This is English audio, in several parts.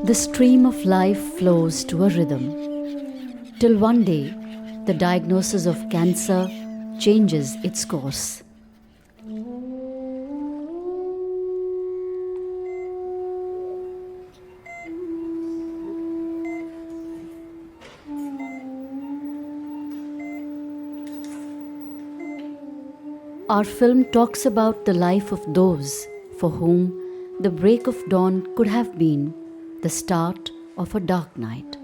The stream of life flows to a rhythm, till one day the diagnosis of cancer changes its course. Our film talks about the life of those for whom the break of dawn could have been the start of a dark night.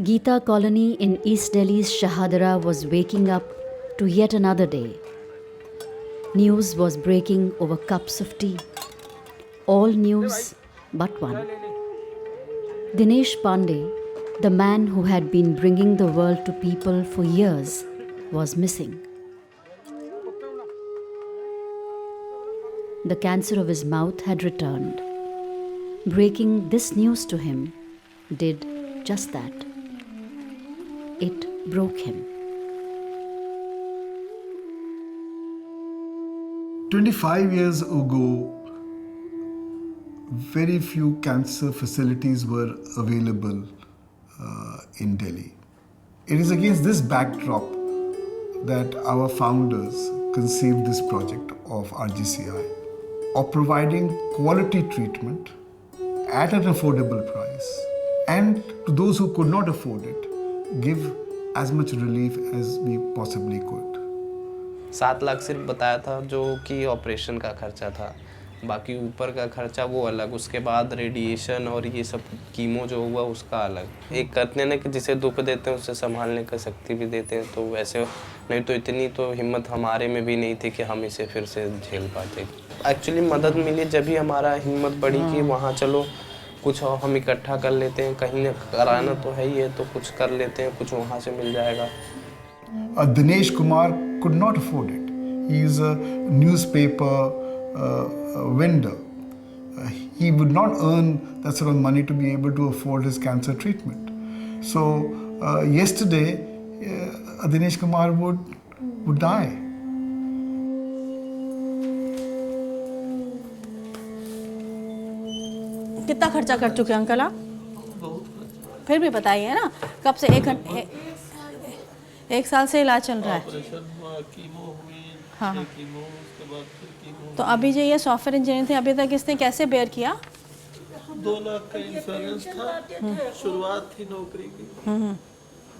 Geeta Colony in East Delhi's Shahadara was waking up to yet another day. News was breaking over cups of tea. All news but one. Dinesh Pandey, the man who had been bringing the world to people for years, was missing. The cancer of his mouth had returned. Breaking this news to him did just that. It broke him. 25 years ago, very few cancer facilities were available in Delhi. It is against this backdrop that our founders conceived this project of RGCI, of providing quality treatment at an affordable price, and to those who could not afford it, give as much relief as we possibly could. 7 lakh सिर्फ बताया था जो कि operation का खर्चा था, बाकी ऊपर का खर्चा वो अलग, उसके बाद रेडिएशन और ये सब कीमो जो हुआ उसका अलग। एक कहते हैं ना कि जिसे दुख देते हैं उसे संभालने की शक्ति भी देते हैं, तो वैसे नहीं तो इतनी तो हिम्मत हमारे में भी नहीं थी कि हम इसे फिर से झेल पाते। एक्चुअली मदद मिली जब भी हमारा हिम्मत बढ़ी कि वहाँ चलो कुछ हम इकट्ठा कर लेते हैं, कहीं ना कराना तो है ही है तो कुछ कर लेते हैं, कुछ वहाँ से मिल जाएगा। Dinesh Kumar could not afford it. He is a newspaper vendor. He would not earn that sort of money to be able to afford his cancer treatment. So yesterday, Dinesh Kumar would die. कितना खर्चा कर चुके हैं uncle आप? फिर भी बताइए ना, कब से एक साल से इलाज चल रहा है। हाँ हाँ। तो अभी जो ये सॉफ्टवेयर इंजीनियर थे, अभी तक इसने कैसे बेयर किया? 2 लाख का इंश्योरेंस था, शुरुआत थी नौकरी की।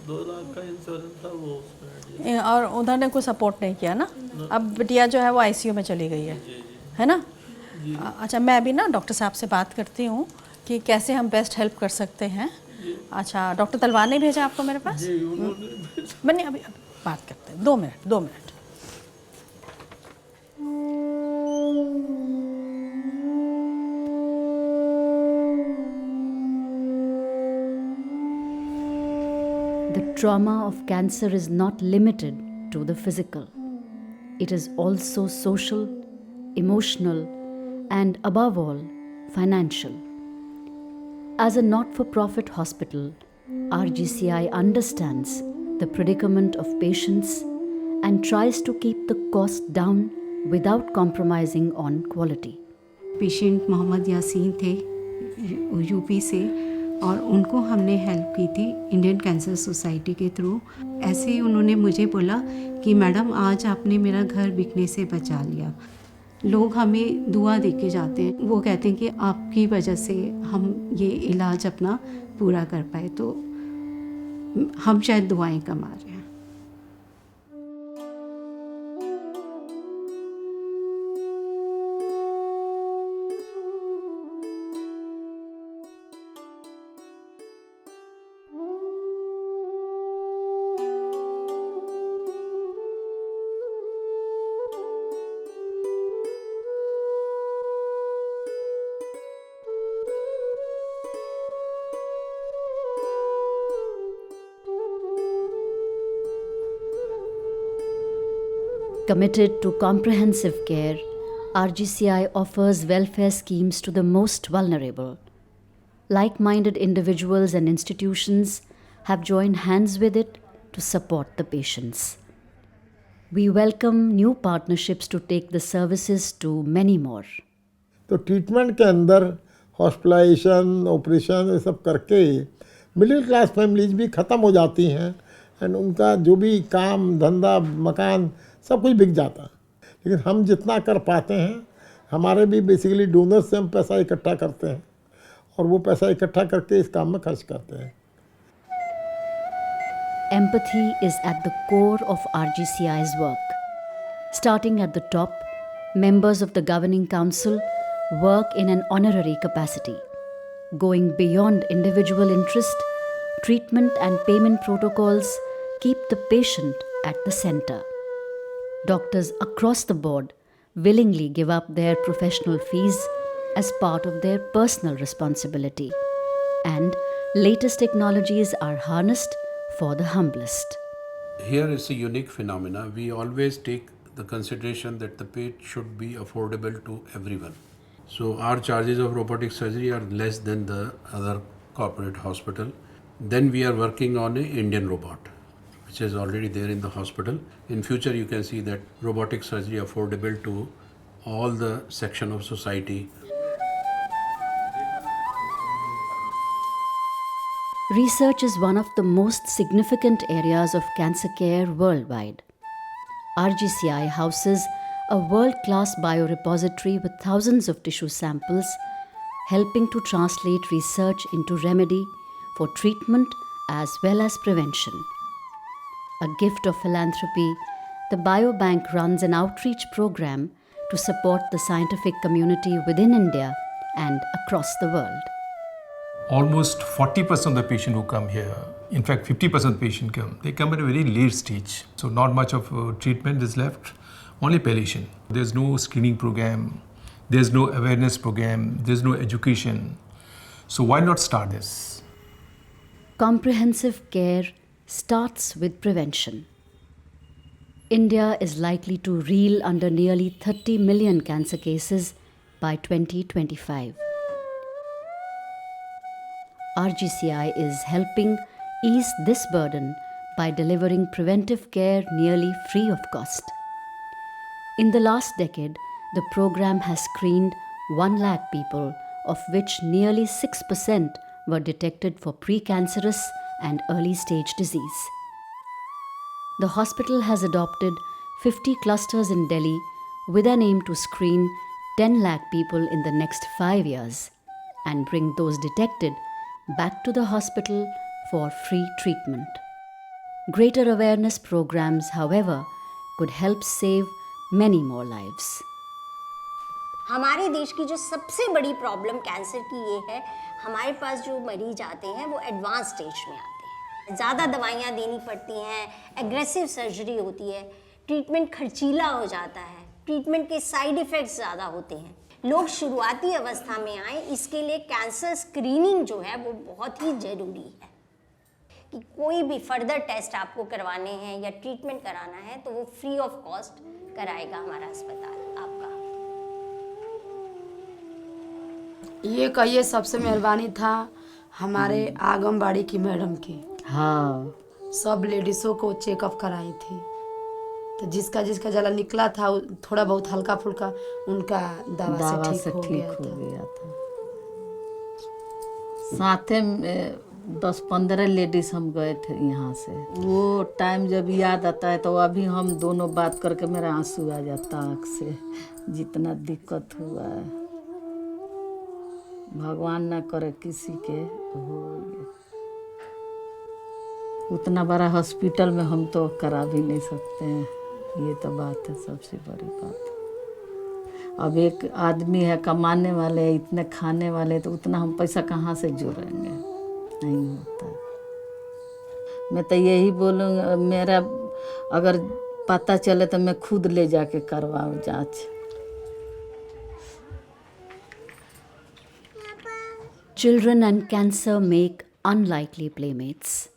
2 लाख का इंश्योरेंस था वो उसमें। और उधर ने कोई सपोर्ट नहीं किया ना? अब बिटिया जो है वो आईसीयू में चली गई है ना? अच्छा, मैं अभी ना डॉक्टर साहब से बात करती हूँ कि कैसे हम बेस्ट हेल्प कर सकते हैं। अच्छा, डॉक्टर तलवार ने भेजा आपको मेरे पास? मैंने अभी बात करते हैं, 2 minute. The trauma of cancer is not limited to the physical. It is also social, emotional, and above all, financial. As a not-for-profit hospital, RGCI understands the predicament of patients and tries to keep the cost down without compromising on quality. Patient Mohammed Yasin थे यूपी से, और उनको हमने help की थी Indian cancer society के through. ऐसे ही उन्होंने मुझे बोला कि मैडम आज आपने मेरा घर बिकने से बचा लिया। लोग हमें दुआ दे के जाते हैं, वो कहते हैं कि आपकी वजह से हम ये इलाज अपना पूरा कर पाए, तो हम शायद दुआएं कमा रहे हैं। Committed to comprehensive care, RGCI offers welfare schemes to the most vulnerable, like-minded individuals and institutions have joined hands with it to support the patients. We welcome new partnerships to take the services to many more. तो treatment के अंदर hospitalisation operation ये सब करके middle class families भी ख़त्म हो जाती हैं एंड उनका जो भी काम धंधा मकान सब कुछ बिक जाता है. लेकिन हम जितना कर पाते हैं, हमारे भी बेसिकली डोनर्स से हम पैसा इकट्ठा करते हैं और वो पैसा इकट्ठा करके इस काम में खर्च करते हैं. Empathy is at the core of RGCI's work. Starting at the top, members of the Governing Council work in an honorary capacity. Going beyond individual interest, treatment and payment protocols keep the patient at the center. Doctors across the board willingly give up their professional fees as part of their personal responsibility. And latest technologies are harnessed for the humblest. Here is a unique phenomena. We always take the consideration that the pay should be affordable to everyone. So our charges of robotic surgery are less than the other corporate hospital. Then we are working on an Indian robot, which is already there in the hospital. In future, you can see that robotic surgery affordable to all the section of society. Research is one of the most significant areas of cancer care worldwide. RGCI houses a world-class biorepository with thousands of tissue samples, helping to translate research into remedy for treatment as well as prevention. A gift of philanthropy, the Biobank runs an outreach program to support the scientific community within India and across the world. Almost 40% of the patients who come here, in fact 50% of the patients come, they come at a very late stage. So not much of treatment is left, only palliation. There's no screening program, there's no awareness program, there's no education. So why not start this? Comprehensive care starts with prevention. India is likely to reel under nearly 30 million cancer cases by 2025. RGCI is helping ease this burden by delivering preventive care nearly free of cost. In the last decade, the program has screened 1 lakh people, of which nearly 6% were detected for precancerous and early stage disease. The hospital has adopted 50 clusters in Delhi with an aim to screen 10 lakh people in the next 5 years and bring those detected back to the hospital for free treatment. Greater awareness programs, however, could help save many more lives. हमारे देश की जो सबसे बड़ी problem cancer की ये है, हमारे पास जो मरीज आते हैं वो एडवांस स्टेज में आते हैं. ज़्यादा दवाइयाँ देनी पड़ती हैं, एग्रेसिव सर्जरी होती है, ट्रीटमेंट खर्चीला हो जाता है, ट्रीटमेंट के साइड इफ़ेक्ट्स ज़्यादा होते हैं. लोग शुरुआती अवस्था में आए, इसके लिए कैंसर स्क्रीनिंग जो है वो बहुत ही ज़रूरी है कि कोई भी फर्दर टेस्ट आपको करवाने हैं या ट्रीटमेंट कराना है तो वो फ्री ऑफ कॉस्ट कराएगा हमारा अस्पताल आपका. ये कहिए सबसे मेहरबानी था हमारे आंगनबाड़ी की मैडम की. हाँ, सब लेडीज़ों को चेकअप कराई थी, तो जिसका जला निकला था थोड़ा बहुत हल्का फुल्का उनका दवा से ठीक हो गया था. साथे में 10-15 लेडीज हम गए थे यहाँ से. वो टाइम जब याद आता है तो अभी हम दोनों बात करके मेरा आंसू आ जाता आँख से, जितना दिक्कत हुआ है. भगवान ना करे किसी के हो. उतना बड़ा हॉस्पिटल में हम तो करा भी नहीं सकते हैं, ये तो बात है सबसे बड़ी बात. अब एक आदमी है कमाने वाले, इतने खाने वाले, तो उतना हम पैसा कहाँ से जोड़ेंगे, नहीं होता. मैं तो यही बोलूँगा, मेरा अगर पता चले तो मैं खुद ले जाके करवाऊँ जांच. Children and cancer make unlikely playmates,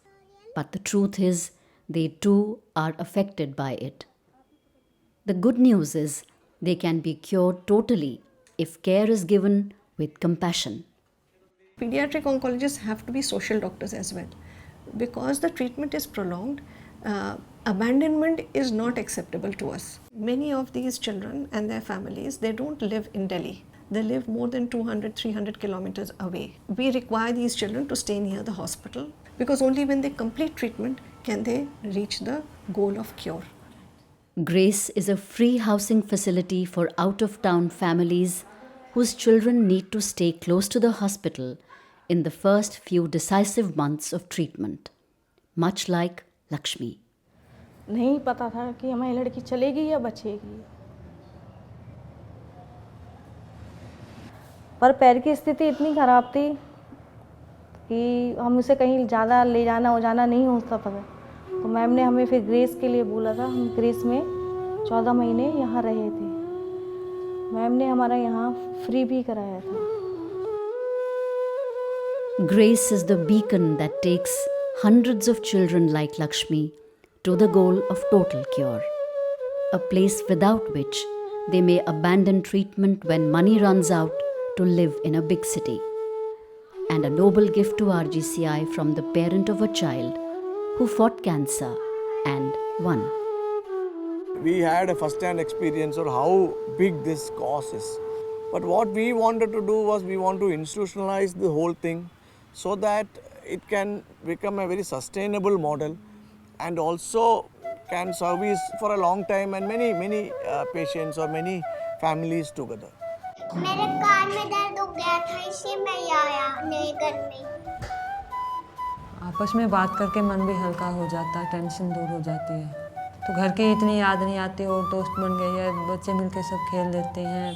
but the truth is they too are affected by it. The good news is they can be cured totally if care is given with compassion. Pediatric oncologists have to be social doctors as well, because the treatment is prolonged. Abandonment is not acceptable to us. Many of these children and their families, they don't live in Delhi. They live more than 200-300 kilometers away. We require these children to stay near the hospital, because only when they complete treatment can they reach the goal of cure. Grace is a free housing facility for out-of-town families whose children need to stay close to the hospital in the first few decisive months of treatment, much like Lakshmi. नहीं पता था कि हमारी लड़की चलेगी या बचेगी, पर पैर की स्थिति इतनी ख़राब थी कि हम उसे कहीं ज़्यादा ले जाना हो जाना नहीं हो सकता था। तो मैम ने हमें फिर ग्रेस के लिए बोला था। हम ग्रेस में 14 महीने यहाँ रहे थे। मैम ने हमारा यहाँ फ्री भी कराया था। Grace is the beacon that takes hundreds of children like Lakshmi to the goal of total cure, a place without which they may abandon treatment when money runs out to live in a big city. And a noble gift to RGCI from the parent of a child who fought cancer and won. We had a first-hand experience of how big this cause is. But what we wanted to do was we want to institutionalize the whole thing so that it can become a very sustainable model and also can service for a long time and many patients or many families together. मेरे कान में दर्द हो गया था, इसलिए मैं यहाँ आया नए घर में। आपस में बात करके मन भी हल्का हो जाता है, टेंशन दूर हो जाती है। तो घर की इतनी याद नहीं आती और दोस्त बन गए हैं, बच्चे मिलके सब खेल लेते हैं,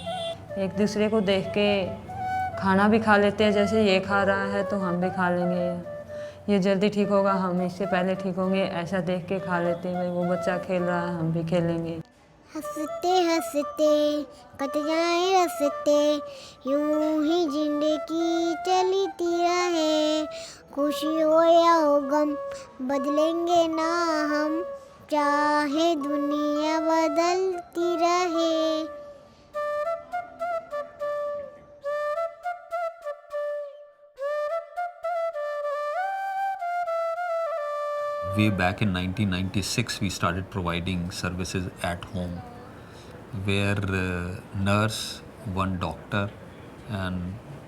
एक दूसरे को देख के खाना भी खा लेते हैं। जैसे ये खा रहा है तो हम भी खा लेंगे, ये जल्दी ठीक होगा हम इससे पहले ठीक होंगे, ऐसा देख के खा लेते हैं। भाई वो बच्चा खेल रहा है हम भी खेलेंगे। हंसते हंसते कट जाए रस्ते, यूं ही जिंदगी चलती रहे। खुशी हो या हो गम बदलेंगे ना हम, चाहे दुनिया बदलती रहे। Way back in 1996, we started providing services at home, where nurse, one doctor, and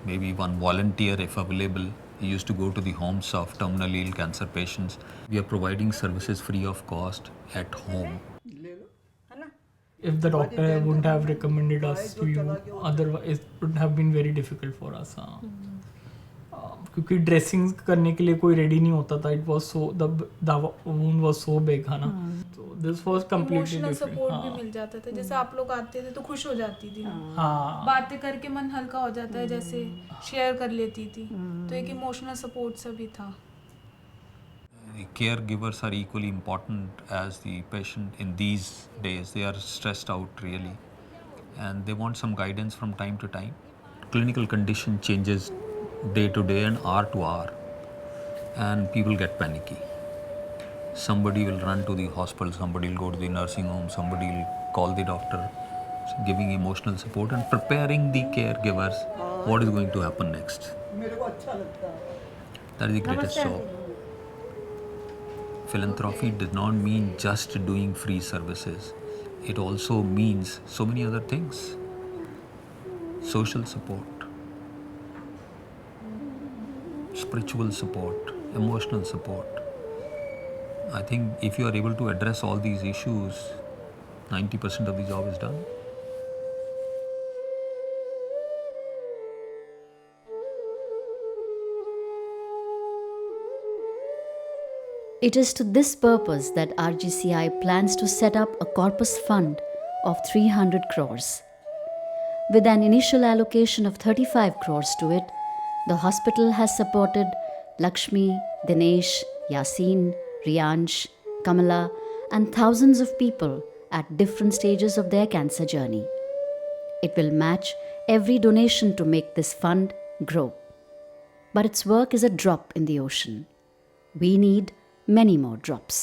maybe one volunteer, if available, used to go to the homes of terminally ill cancer patients. We are providing services free of cost at home. If the doctor wouldn't have recommended us to you, otherwise it would have been very difficult for us. क्योंकि dressing करने के लिए कोई ready नहीं होता था. It was so the wound was so big है ना. तो this was completely different. Support भी मिल जाता था. जैसे आप लोग आते थे तो खुश हो जाती थी. हाँ, बातें करके मन हल्का हो जाता है, जैसे शेयर कर लेती थी. तो एक इमोशनल सपोर्ट सा भी था. The caregivers are equally important as the patient in these days. They are stressed out really, and they want some guidance from time to time. Clinical condition changes day to day and hour to hour, and people get panicky. Somebody will run to the hospital, somebody will go to the nursing home, somebody will call the doctor, giving emotional support and preparing the caregivers what is going to happen next. That is the greatest job. Philanthropy does not mean just doing free services. It also means so many other things. Social support, spiritual support, emotional support. I think if you are able to address all these issues, 90% of the job is done. It is to this purpose that RGCI plans to set up a corpus fund of 300 crores. With an initial allocation of 35 crores to it, the hospital has supported Lakshmi, Dinesh, Yasin, Riyansh, Kamala, and thousands of people at different stages of their cancer journey. It will match every donation to make this fund grow. But its work is a drop in the ocean. We need many more drops.